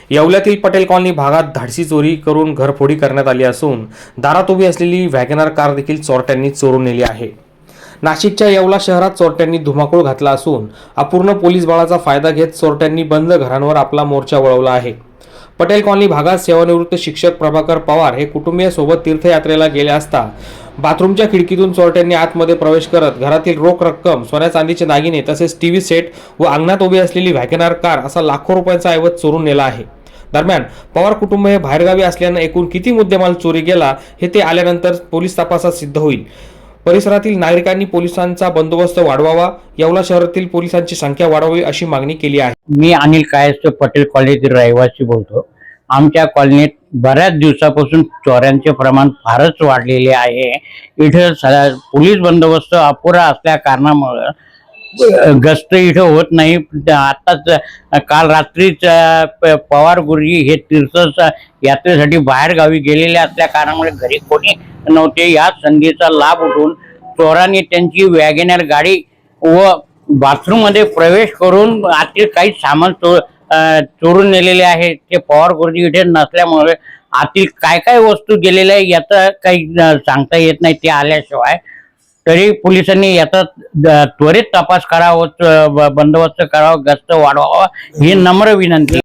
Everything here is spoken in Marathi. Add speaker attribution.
Speaker 1: येवल्यातील पटेल कॉलनी भागात धाडसी चोरी करून घरफोडी करण्यात आली असून दारात उभी असलेली वॅगनर कार देखील चोरट्यांनी चोरून नेली आहे। नाशिकच्या येवला शहरात चोरट्यांनी धुमाकूळ घातला असून अपूर्ण पोलीस बळाचा फायदा घेत चोरट्यांनी बंद घरांवर आपला मोर्चा वळवला आहे। पटेल कॉलनी भागात सेवानिवृत्त शिक्षक प्रभाकर पवार हे कुटुंबियासोबत तीर्थयात्रेला गेले असता बाथरूमच्या खिडकीतून चोरट्यांनी आतमध्ये प्रवेश करत घरातील रोख रक्कम, सोन्या चांदीचे दागिने तसेच टीव्ही सेट व अंगणात उभी असलेली वॅगनर कार असा लाखो रुपयांचा ऐवज चोरून नेला आहे। दरम्यान पवार कुटुंब हे बाहेरगावी असल्याने एकूण किती मुद्देमाल चोरी गेला हे ते आल्यानंतर पोलीस तपासात सिद्ध होईल। परिसरातील नागरिकांनी पोलिसांचा बंदोबस्त वाढवावा, येवला शहरातील पोलिसांची संख्या वाढवावी अशी मागणी केली आहे।
Speaker 2: मी अनिल कायस्थ पटेल कॉलनीतील रहिवासी बोलतो। आमच्या कॉलनीत बऱ्याच दिवसापासून चोऱ्यांचे प्रमाण फारच वाढलेले आहे। इथे पोलीस बंदोबस्त अपुरा असल्या कारणामुळे गस्त इथे होत नाही। आताच काल रात्रीच पवार गुरुजी हे तीर्थ यात्रेसाठी बाहेर गावी गेलेले असल्या कारणामुळे घरी कोणी नव्हते। या संधीचा लाभ उठवून चोरांनी त्यांची वॅगनर गाडी व बाथरूम मध्ये प्रवेश करून आतील काही सामान चोरून नेलेले आहे। ते पवार गुरुजी इथे नसल्यामुळे आतील काय काय वस्तू गेलेल्या आहे याचा काही सांगता येत नाही ते आल्याशिवाय। तरी पोलिसांनी याचा त्वरित तपास करावा, बंदोबस्त करावा, गस्त वाढवावा ही नम्र विनंती।